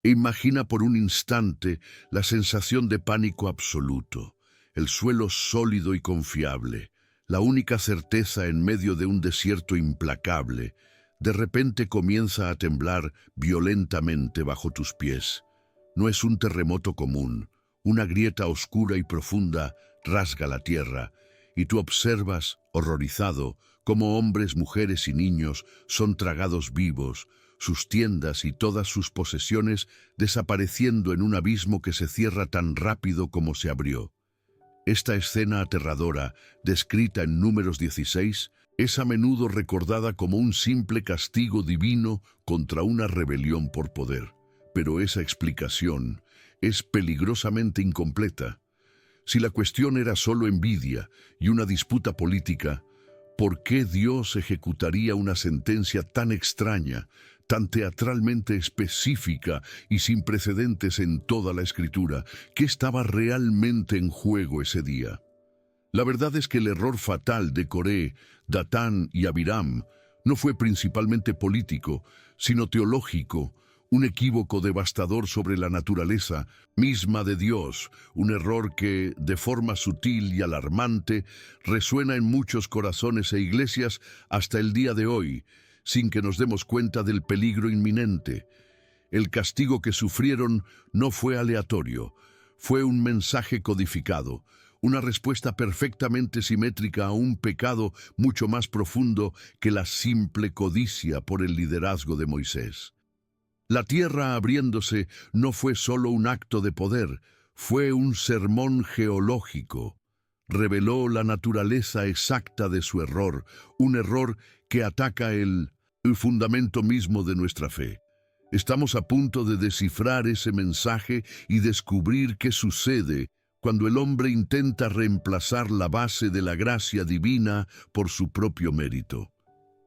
E imagina por un instante la sensación de pánico absoluto, el suelo sólido y confiable, la única certeza en medio de un desierto implacable, de repente comienza a temblar violentamente bajo tus pies. No es un terremoto común, una grieta oscura y profunda rasga la tierra, y tú observas, horrorizado, cómo hombres, mujeres y niños son tragados vivos, sus tiendas y todas sus posesiones desapareciendo en un abismo que se cierra tan rápido como se abrió. Esta escena aterradora, descrita en Números 16, es a menudo recordada como un simple castigo divino contra una rebelión por poder. Pero esa explicación es peligrosamente incompleta. Si la cuestión era solo envidia y una disputa política, ¿por qué Dios ejecutaría una sentencia tan extraña, tan teatralmente específica y sin precedentes en toda la Escritura? ¿Qué estaba realmente en juego ese día? La verdad es que el error fatal de Coré, Datán y Abiram no fue principalmente político, sino teológico, un equívoco devastador sobre la naturaleza misma de Dios, un error que, de forma sutil y alarmante, resuena en muchos corazones e iglesias hasta el día de hoy, sin que nos demos cuenta del peligro inminente. El castigo que sufrieron no fue aleatorio, fue un mensaje codificado, una respuesta perfectamente simétrica a un pecado mucho más profundo que la simple codicia por el liderazgo de Moisés. La tierra abriéndose no fue solo un acto de poder, fue un sermón geológico. Reveló la naturaleza exacta de su error, un error que ataca el fundamento mismo de nuestra fe. Estamos a punto de descifrar ese mensaje y descubrir qué sucede cuando el hombre intenta reemplazar la base de la gracia divina por su propio mérito.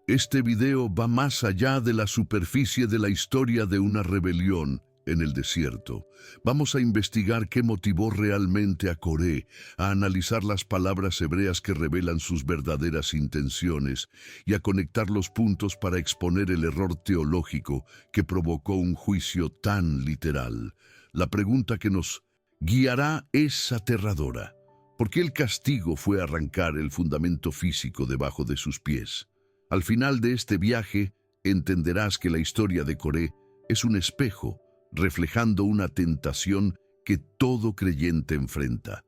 Este video va más allá de la superficie de la historia de una rebelión en el desierto. Vamos a investigar qué motivó realmente a Coré, a analizar las palabras hebreas que revelan sus verdaderas intenciones y a conectar los puntos para exponer el error teológico que provocó un juicio tan literal. La pregunta que nos guiará es aterradora. ¿Por qué el castigo fue arrancar el fundamento físico debajo de sus pies? Al final de este viaje, entenderás que la historia de Coré es un espejo, reflejando una tentación que todo creyente enfrenta.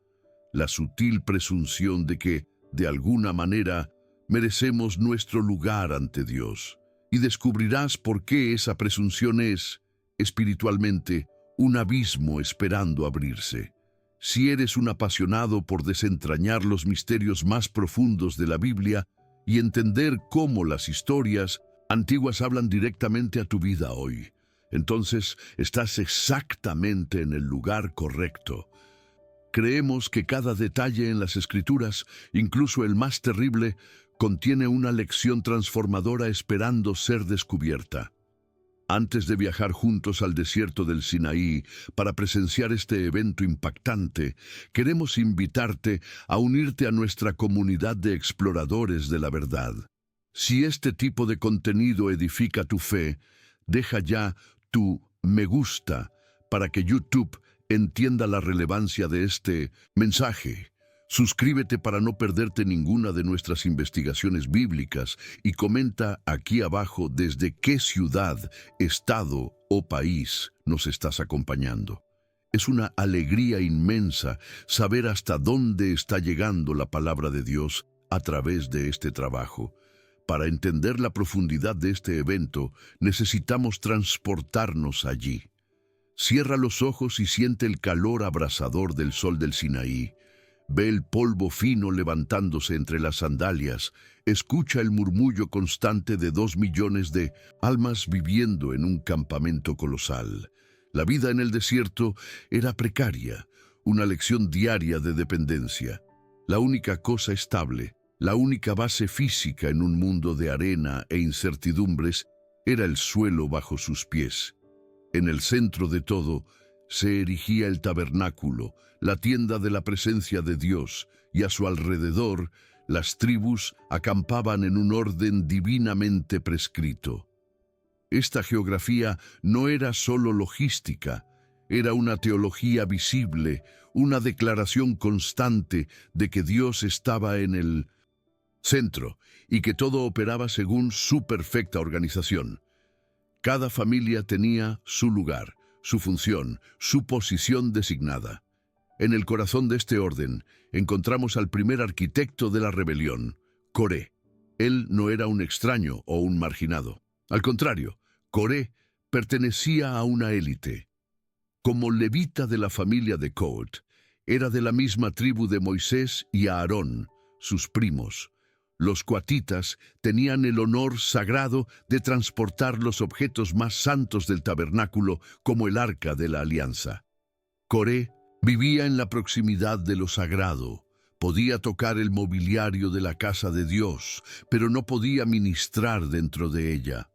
La sutil presunción de que, de alguna manera, merecemos nuestro lugar ante Dios. Y descubrirás por qué esa presunción es, espiritualmente, un abismo esperando abrirse. Si eres un apasionado por desentrañar los misterios más profundos de la Biblia, y entender cómo las historias antiguas hablan directamente a tu vida hoy, entonces estás exactamente en el lugar correcto. Creemos que cada detalle en las Escrituras, incluso el más terrible, contiene una lección transformadora esperando ser descubierta. Antes de viajar juntos al desierto del Sinaí para presenciar este evento impactante, queremos invitarte a unirte a nuestra comunidad de exploradores de la verdad. Si este tipo de contenido edifica tu fe, deja ya tu me gusta para que YouTube entienda la relevancia de este mensaje. Suscríbete para no perderte ninguna de nuestras investigaciones bíblicas y comenta aquí abajo desde qué ciudad, estado o país nos estás acompañando. Es una alegría inmensa saber hasta dónde está llegando la palabra de Dios a través de este trabajo. Para entender la profundidad de este evento, necesitamos transportarnos allí. Cierra los ojos y siente el calor abrasador del sol del Sinaí. Ve el polvo fino levantándose entre las sandalias, escucha el murmullo constante de 2 millones de almas viviendo en un campamento colosal. La vida en el desierto era precaria, una lección diaria de dependencia. La única cosa estable, la única base física en un mundo de arena e incertidumbres, era el suelo bajo sus pies. En el centro de todo, se erigía el tabernáculo, la tienda de la presencia de Dios, y a su alrededor las tribus acampaban en un orden divinamente prescrito. Esta geografía no era solo logística, era una teología visible, una declaración constante de que Dios estaba en el centro y que todo operaba según su perfecta organización. Cada familia tenía su lugar, su función, su posición designada. En el corazón de este orden encontramos al primer arquitecto de la rebelión, Coré. Él no era un extraño o un marginado. Al contrario, Coré pertenecía a una élite. Como levita de la familia de Coat, era de la misma tribu de Moisés y Aarón, sus primos. Los coatitas tenían el honor sagrado de transportar los objetos más santos del tabernáculo, como el arca de la alianza. Coré vivía en la proximidad de lo sagrado. Podía tocar el mobiliario de la casa de Dios, pero no podía ministrar dentro de ella.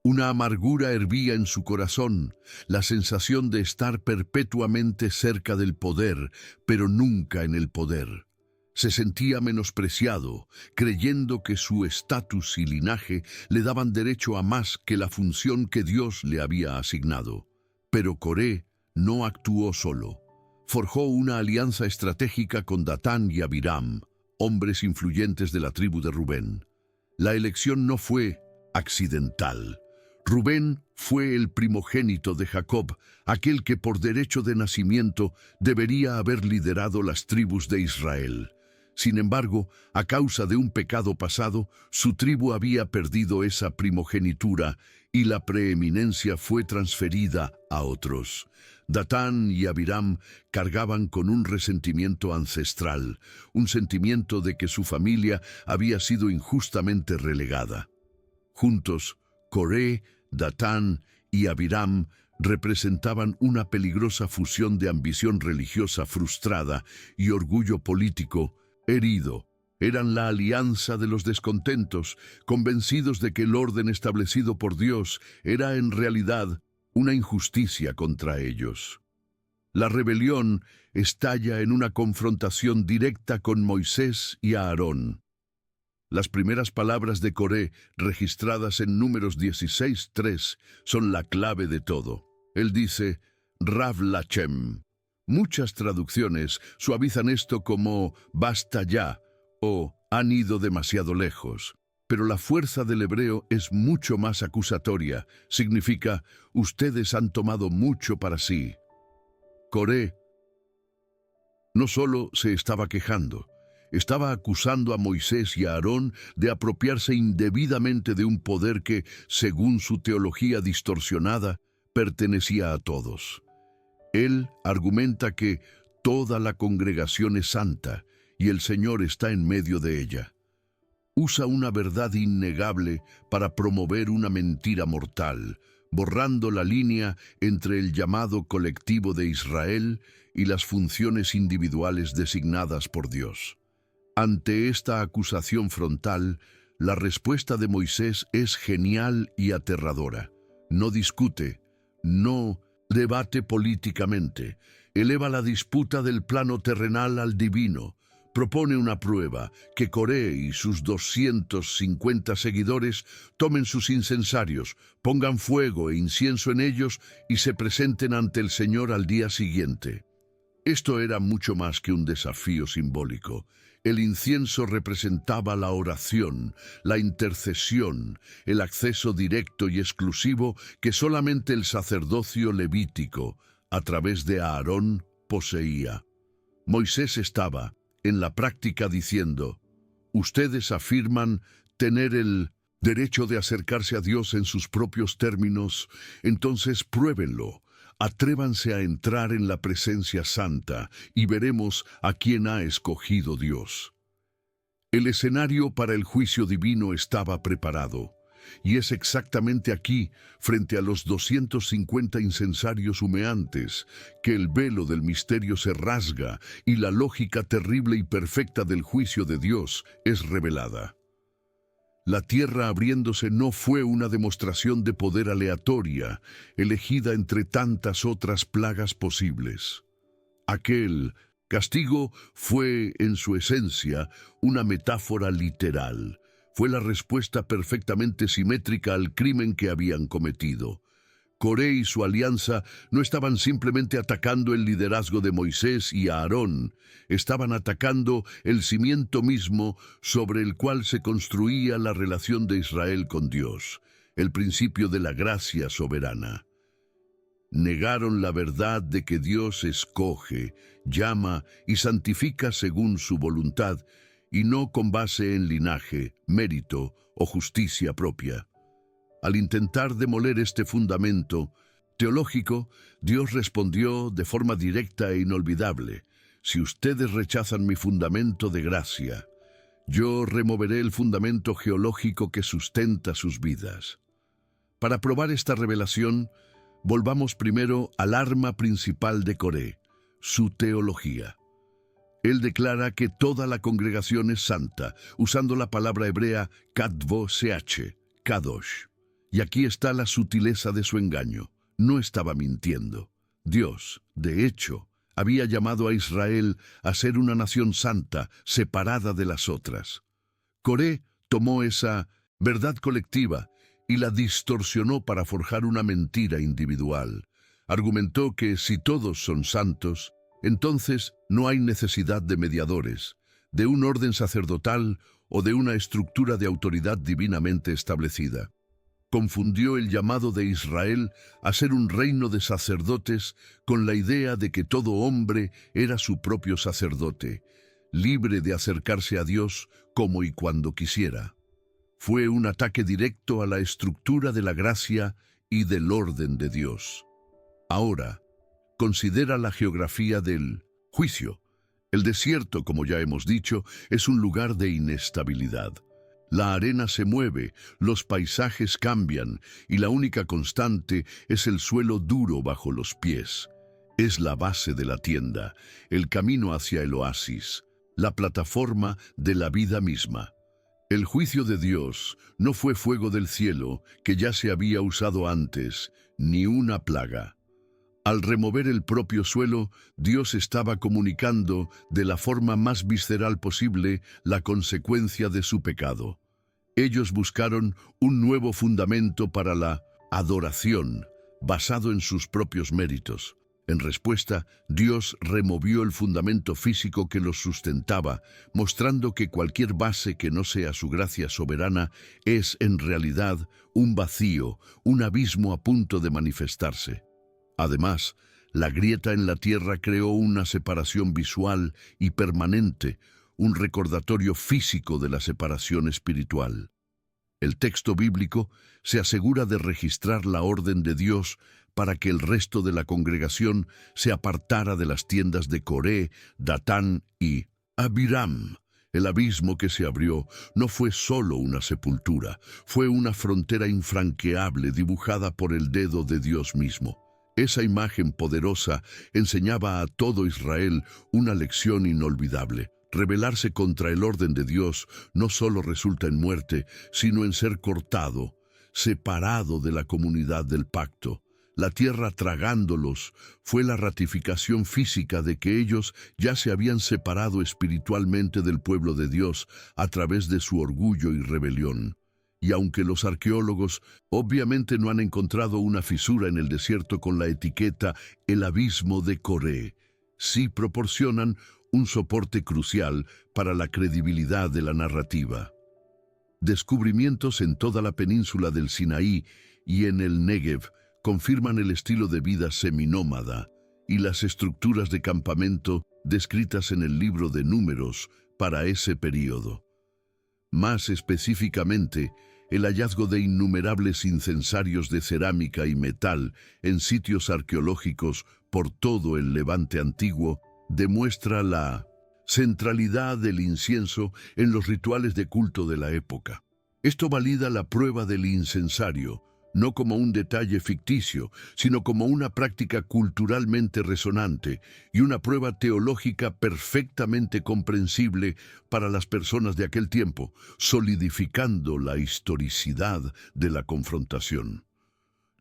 Una amargura hervía en su corazón, la sensación de estar perpetuamente cerca del poder, pero nunca en el poder. Se sentía menospreciado, creyendo que su estatus y linaje le daban derecho a más que la función que Dios le había asignado. Pero Coré no actuó solo. Forjó una alianza estratégica con Datán y Abiram, hombres influyentes de la tribu de Rubén. La elección no fue accidental. Rubén fue el primogénito de Jacob, aquel que por derecho de nacimiento debería haber liderado las tribus de Israel. Sin embargo, a causa de un pecado pasado, su tribu había perdido esa primogenitura y la preeminencia fue transferida a otros. Datán y Abiram cargaban con un resentimiento ancestral, un sentimiento de que su familia había sido injustamente relegada. Juntos, Coré, Datán y Abiram representaban una peligrosa fusión de ambición religiosa frustrada y orgullo político herido. Eran la alianza de los descontentos, convencidos de que el orden establecido por Dios era en realidad una injusticia contra ellos. La rebelión estalla en una confrontación directa con Moisés y Aarón. Las primeras palabras de Coré, registradas en Números 16:3, son la clave de todo. Él dice, Rav Lachem. Muchas traducciones suavizan esto como basta ya o han ido demasiado lejos. Pero la fuerza del hebreo es mucho más acusatoria. Significa, ustedes han tomado mucho para sí. Coré no solo se estaba quejando, estaba acusando a Moisés y a Aarón de apropiarse indebidamente de un poder que, según su teología distorsionada, pertenecía a todos. Él argumenta que toda la congregación es santa y el Señor está en medio de ella. Usa una verdad innegable para promover una mentira mortal, borrando la línea entre el llamado colectivo de Israel y las funciones individuales designadas por Dios. Ante esta acusación frontal, la respuesta de Moisés es genial y aterradora. No discute, no debate políticamente, eleva la disputa del plano terrenal al divino, propone una prueba, que Coré y sus 250 seguidores tomen sus incensarios, pongan fuego e incienso en ellos y se presenten ante el Señor al día siguiente. Esto era mucho más que un desafío simbólico. El incienso representaba la oración, la intercesión, el acceso directo y exclusivo que solamente el sacerdocio levítico, a través de Aarón, poseía. Moisés estaba, en la práctica, diciendo, ustedes afirman tener el derecho de acercarse a Dios en sus propios términos, entonces pruébenlo. Atrévanse a entrar en la presencia santa y veremos a quién ha escogido Dios. El escenario para el juicio divino estaba preparado, y es exactamente aquí, frente a los 250 incensarios humeantes, que el velo del misterio se rasga y la lógica terrible y perfecta del juicio de Dios es revelada. La tierra abriéndose no fue una demostración de poder aleatoria, elegida entre tantas otras plagas posibles. Aquel castigo fue, en su esencia, una metáfora literal. Fue la respuesta perfectamente simétrica al crimen que habían cometido. Coré y su alianza no estaban simplemente atacando el liderazgo de Moisés y Aarón, estaban atacando el cimiento mismo sobre el cual se construía la relación de Israel con Dios, el principio de la gracia soberana. Negaron la verdad de que Dios escoge, llama y santifica según su voluntad, y no con base en linaje, mérito o justicia propia. Al intentar demoler este fundamento teológico, Dios respondió de forma directa e inolvidable: si ustedes rechazan mi fundamento de gracia, yo removeré el fundamento geológico que sustenta sus vidas. Para probar esta revelación, volvamos primero al arma principal de Coré, su teología. Él declara que toda la congregación es santa, usando la palabra hebrea kadvo-sh, kadosh. Y aquí está la sutileza de su engaño. No estaba mintiendo. Dios, de hecho, había llamado a Israel a ser una nación santa, separada de las otras. Coré tomó esa verdad colectiva y la distorsionó para forjar una mentira individual. Argumentó que si todos son santos, entonces no hay necesidad de mediadores, de un orden sacerdotal o de una estructura de autoridad divinamente establecida. Confundió el llamado de Israel a ser un reino de sacerdotes con la idea de que todo hombre era su propio sacerdote, libre de acercarse a Dios como y cuando quisiera. Fue un ataque directo a la estructura de la gracia y del orden de Dios. Ahora, considera la geografía del juicio. El desierto, como ya hemos dicho, es un lugar de inestabilidad. La arena se mueve, los paisajes cambian y la única constante es el suelo duro bajo los pies. Es la base de la tienda, el camino hacia el oasis, la plataforma de la vida misma. El juicio de Dios no fue fuego del cielo, que ya se había usado antes, ni una plaga. Al remover el propio suelo, Dios estaba comunicando de la forma más visceral posible la consecuencia de su pecado. Ellos buscaron un nuevo fundamento para la adoración, basado en sus propios méritos. En respuesta, Dios removió el fundamento físico que los sustentaba, mostrando que cualquier base que no sea su gracia soberana es en realidad un vacío, un abismo a punto de manifestarse. Además, la grieta en la tierra creó una separación visual y permanente, un recordatorio físico de la separación espiritual. El texto bíblico se asegura de registrar la orden de Dios para que el resto de la congregación se apartara de las tiendas de Coré, Datán y Abiram. El abismo que se abrió no fue solo una sepultura, fue una frontera infranqueable dibujada por el dedo de Dios mismo. Esa imagen poderosa enseñaba a todo Israel una lección inolvidable. Rebelarse contra el orden de Dios no solo resulta en muerte, sino en ser cortado, separado de la comunidad del pacto. La tierra tragándolos fue la ratificación física de que ellos ya se habían separado espiritualmente del pueblo de Dios a través de su orgullo y rebelión. Y aunque los arqueólogos obviamente no han encontrado una fisura en el desierto con la etiqueta «el abismo de Coré», sí proporcionan un soporte crucial para la credibilidad de la narrativa. Descubrimientos en toda la península del Sinaí y en el Negev confirman el estilo de vida seminómada y las estructuras de campamento descritas en el libro de Números para ese período. Más específicamente, el hallazgo de innumerables incensarios de cerámica y metal en sitios arqueológicos por todo el Levante antiguo demuestra la centralidad del incienso en los rituales de culto de la época. Esto valida la prueba del incensario, no como un detalle ficticio, sino como una práctica culturalmente resonante y una prueba teológica perfectamente comprensible para las personas de aquel tiempo, solidificando la historicidad de la confrontación.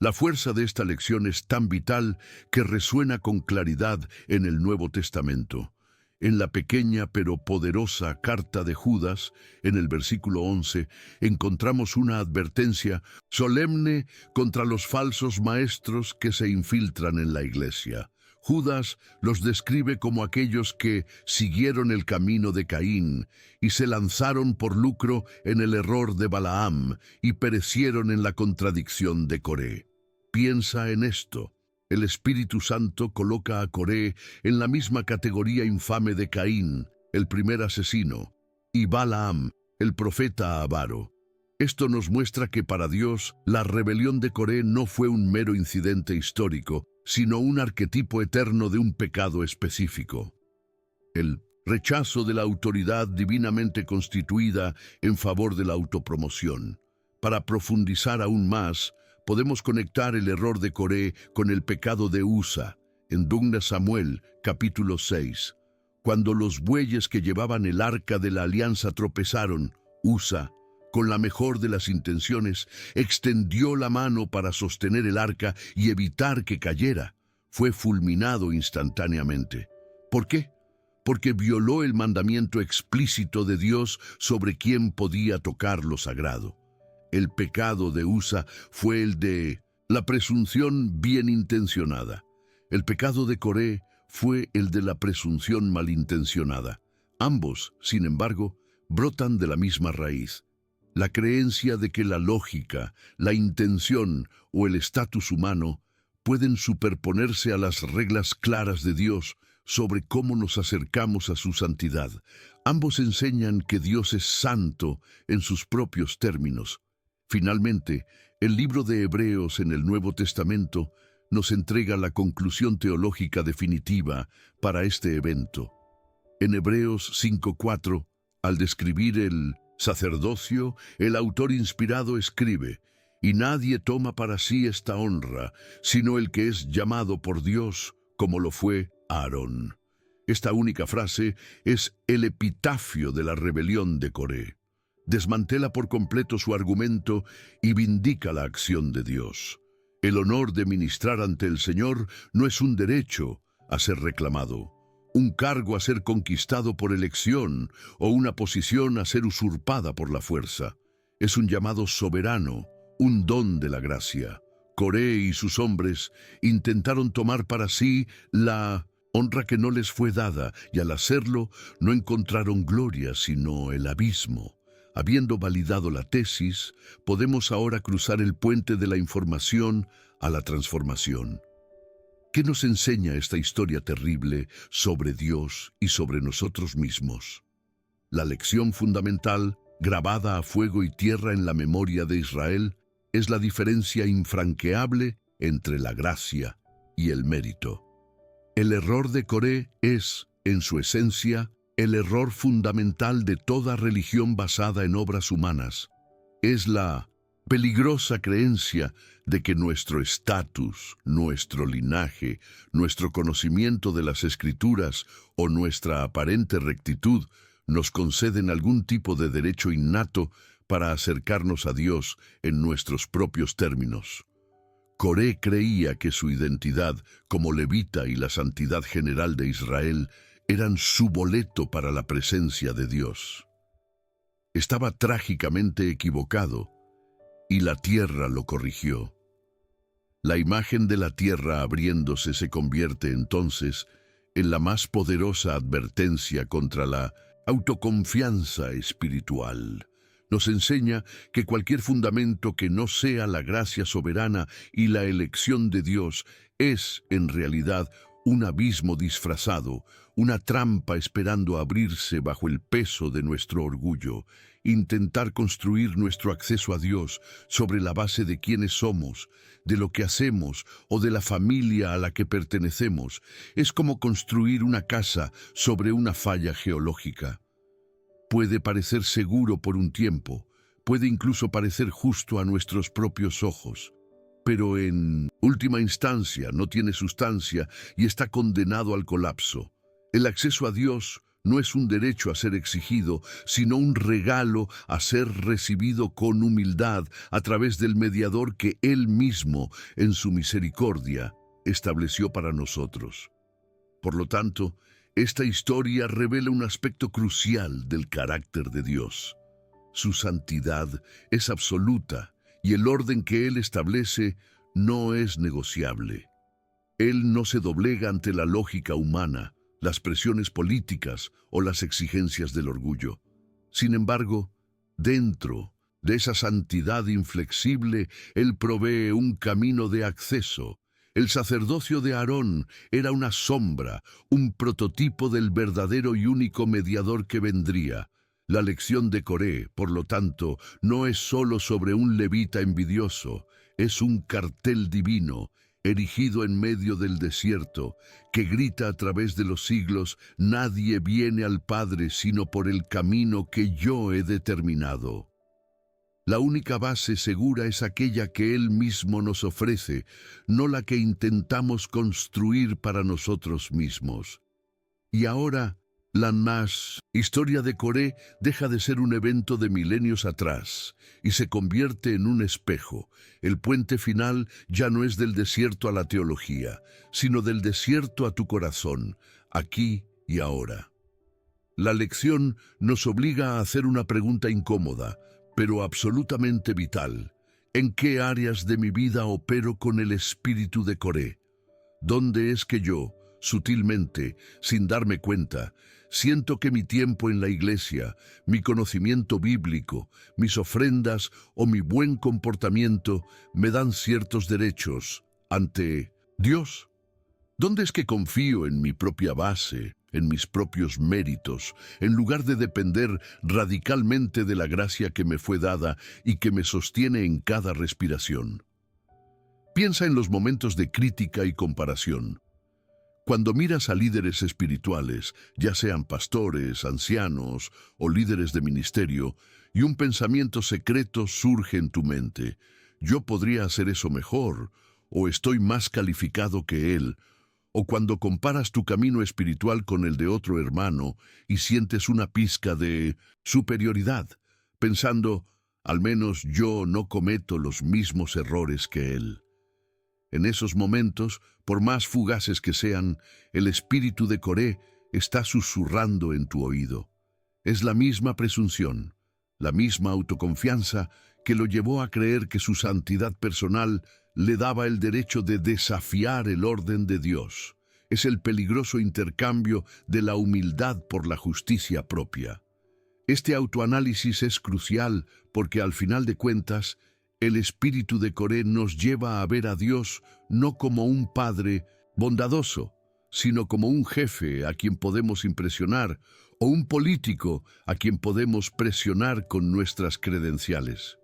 La fuerza de esta lección es tan vital que resuena con claridad en el Nuevo Testamento. En la pequeña pero poderosa carta de Judas, en el versículo 11, encontramos una advertencia solemne contra los falsos maestros que se infiltran en la iglesia. Judas los describe como aquellos que siguieron el camino de Caín y se lanzaron por lucro en el error de Balaam y perecieron en la contradicción de Coré. Piensa en esto. El Espíritu Santo coloca a Coré en la misma categoría infame de Caín, el primer asesino, y Balaam, el profeta avaro. Esto nos muestra que para Dios la rebelión de Coré no fue un mero incidente histórico, sino un arquetipo eterno de un pecado específico. El rechazo de la autoridad divinamente constituida en favor de la autopromoción. Para profundizar aún más, podemos conectar el error de Coré con el pecado de Usa, en 2 Samuel, capítulo 6. Cuando los bueyes que llevaban el arca de la alianza tropezaron, Usa, con la mejor de las intenciones, extendió la mano para sostener el arca y evitar que cayera. Fue fulminado instantáneamente. ¿Por qué? Porque violó el mandamiento explícito de Dios sobre quién podía tocar lo sagrado. El pecado de Usa fue el de la presunción bien intencionada. El pecado de Coré fue el de la presunción malintencionada. Ambos, sin embargo, brotan de la misma raíz. La creencia de que la lógica, la intención o el estatus humano pueden superponerse a las reglas claras de Dios sobre cómo nos acercamos a su santidad. Ambos enseñan que Dios es santo en sus propios términos. Finalmente, el libro de Hebreos en el Nuevo Testamento nos entrega la conclusión teológica definitiva para este evento. En Hebreos 5:4, al describir el sacerdocio, el autor inspirado escribe: «Y nadie toma para sí esta honra, sino el que es llamado por Dios, como lo fue Aarón». Esta única frase es el epitafio de la rebelión de Coré. Desmantela por completo su argumento y vindica la acción de Dios. El honor de ministrar ante el Señor no es un derecho a ser reclamado, un cargo a ser conquistado por elección o una posición a ser usurpada por la fuerza. Es un llamado soberano, un don de la gracia. Coré y sus hombres intentaron tomar para sí la honra que no les fue dada, y al hacerlo no encontraron gloria sino el abismo. Habiendo validado la tesis, podemos ahora cruzar el puente de la información a la transformación. ¿Qué nos enseña esta historia terrible sobre Dios y sobre nosotros mismos? La lección fundamental, grabada a fuego y tierra en la memoria de Israel, es la diferencia infranqueable entre la gracia y el mérito. El error de Coré es, en su esencia, el error fundamental de toda religión basada en obras humanas. Es la peligrosa creencia de que nuestro estatus, nuestro linaje, nuestro conocimiento de las Escrituras o nuestra aparente rectitud nos conceden algún tipo de derecho innato para acercarnos a Dios en nuestros propios términos. Coré creía que su identidad como levita y la santidad general de Israel eran su boleto para la presencia de Dios. Estaba trágicamente equivocado, y la tierra lo corrigió. La imagen de la tierra abriéndose se convierte entonces en la más poderosa advertencia contra la autoconfianza espiritual. Nos enseña que cualquier fundamento que no sea la gracia soberana y la elección de Dios es, en realidad, un abismo disfrazado, una trampa esperando abrirse bajo el peso de nuestro orgullo. Intentar construir nuestro acceso a Dios sobre la base de quiénes somos, de lo que hacemos o de la familia a la que pertenecemos es como construir una casa sobre una falla geológica. Puede parecer seguro por un tiempo, puede incluso parecer justo a nuestros propios ojos, pero en última instancia no tiene sustancia y está condenado al colapso. El acceso a Dios no es un derecho a ser exigido, sino un regalo a ser recibido con humildad a través del mediador que Él mismo, en su misericordia, estableció para nosotros. Por lo tanto, Esta historia revela un aspecto crucial del carácter de Dios. Su santidad es absoluta y el orden que Él establece no es negociable. Él no se doblega ante la lógica humana, las presiones políticas o las exigencias del orgullo. Sin embargo, dentro de esa santidad inflexible, Él provee un camino de acceso. El sacerdocio de Aarón era una sombra, un prototipo del verdadero y único mediador que vendría. La lección de Coré, por lo tanto, no es solo sobre un levita envidioso, es un cartel divino, erigido en medio del desierto, que grita a través de los siglos: nadie viene al Padre sino por el camino que yo he determinado. La única base segura es aquella que Él mismo nos ofrece, no la que intentamos construir para nosotros mismos. Y ahora, la historia de Coré deja de ser un evento de milenios atrás y se convierte en un espejo. El puente final ya no es del desierto a la teología, sino del desierto a tu corazón, aquí y ahora. La lección nos obliga a hacer una pregunta incómoda, pero absolutamente vital. ¿En qué áreas de mi vida opero con el espíritu de Coré? ¿Dónde es que yo, sutilmente, sin darme cuenta, siento que mi tiempo en la iglesia, mi conocimiento bíblico, mis ofrendas o mi buen comportamiento me dan ciertos derechos ante Dios? ¿Dónde es que confío en mi propia base, en mis propios méritos, en lugar de depender radicalmente de la gracia que me fue dada y que me sostiene en cada respiración? Piensa en los momentos de crítica y comparación. Cuando miras a líderes espirituales, ya sean pastores, ancianos o líderes de ministerio, y un pensamiento secreto surge en tu mente: yo podría hacer eso mejor, o estoy más calificado que él. O cuando comparas tu camino espiritual con el de otro hermano y sientes una pizca de superioridad, pensando: al menos yo no cometo los mismos errores que él. En esos momentos, por más fugaces que sean, el espíritu de Coré está susurrando en tu oído. Es la misma presunción, la misma autoconfianza que lo llevó a creer que su santidad personal le daba el derecho de desafiar el orden de Dios. Es el peligroso intercambio de la humildad por la justicia propia. Este autoanálisis es crucial porque, al final de cuentas, el espíritu de Coré nos lleva a ver a Dios no como un padre bondadoso, sino como un jefe a quien podemos impresionar, o un político a quien podemos presionar con nuestras credenciales.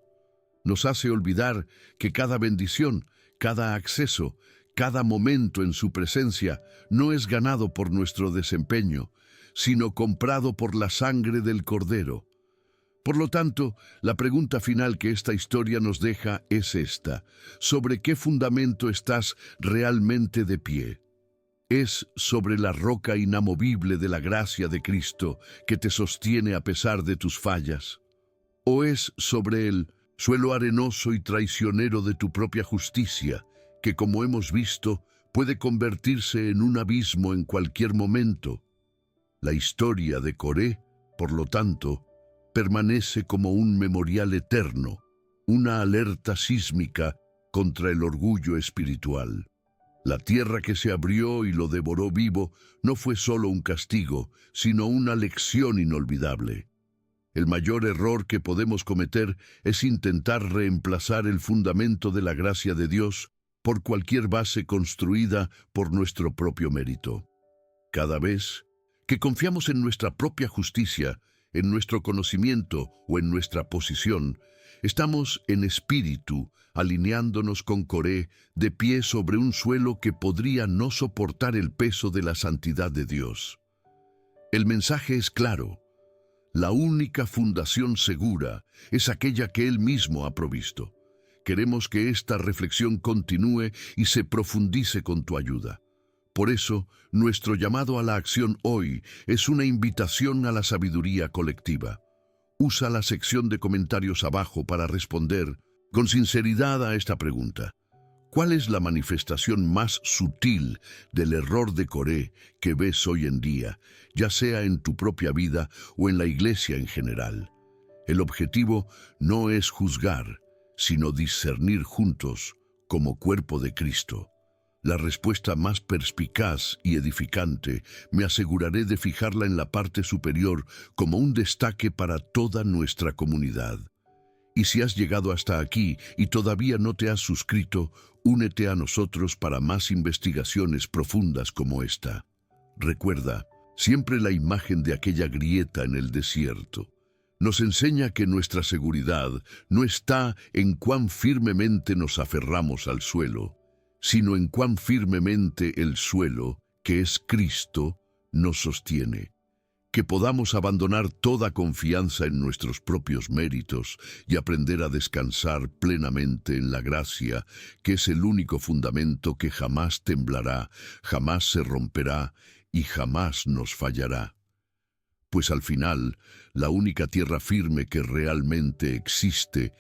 Nos hace olvidar que cada bendición, cada acceso, cada momento en su presencia no es ganado por nuestro desempeño, sino comprado por la sangre del Cordero. Por lo tanto, la pregunta final que esta historia nos deja es esta: ¿sobre qué fundamento estás realmente de pie? ¿Es sobre la roca inamovible de la gracia de Cristo que te sostiene a pesar de tus fallas? ¿O es sobre el suelo arenoso y traicionero de tu propia justicia, que, como hemos visto, puede convertirse en un abismo en cualquier momento? La historia de Coré, por lo tanto, permanece como un memorial eterno, una alerta sísmica contra el orgullo espiritual. La tierra que se abrió y lo devoró vivo no fue solo un castigo, sino una lección inolvidable. El mayor error que podemos cometer es intentar reemplazar el fundamento de la gracia de Dios por cualquier base construida por nuestro propio mérito. Cada vez que confiamos en nuestra propia justicia, en nuestro conocimiento o en nuestra posición, estamos en espíritu alineándonos con Coré, de pie sobre un suelo que podría no soportar el peso de la santidad de Dios. El mensaje es claro: la única fundación segura es aquella que Él mismo ha provisto. Queremos que esta reflexión continúe y se profundice con tu ayuda. Por eso, nuestro llamado a la acción hoy es una invitación a la sabiduría colectiva. Usa la sección de comentarios abajo para responder con sinceridad a esta pregunta: ¿Cuál es la manifestación más sutil del error de Coré que ves hoy en día, ya sea en tu propia vida o en la iglesia en general? El objetivo no es juzgar, sino discernir juntos como cuerpo de Cristo. La respuesta más perspicaz y edificante me aseguraré de fijarla en la parte superior como un destaque para toda nuestra comunidad. Y si has llegado hasta aquí y todavía no te has suscrito, únete a nosotros para más investigaciones profundas como esta. Recuerda, siempre la imagen de aquella grieta en el desierto nos enseña que nuestra seguridad no está en cuán firmemente nos aferramos al suelo, sino en cuán firmemente el suelo, que es Cristo, nos sostiene. Que podamos abandonar toda confianza en nuestros propios méritos y aprender a descansar plenamente en la gracia, que es el único fundamento que jamás temblará, jamás se romperá y jamás nos fallará. Pues al final, la única tierra firme que realmente existe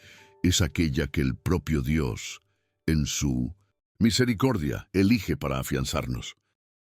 es aquella que el propio Dios, en su misericordia, elige para afianzarnos.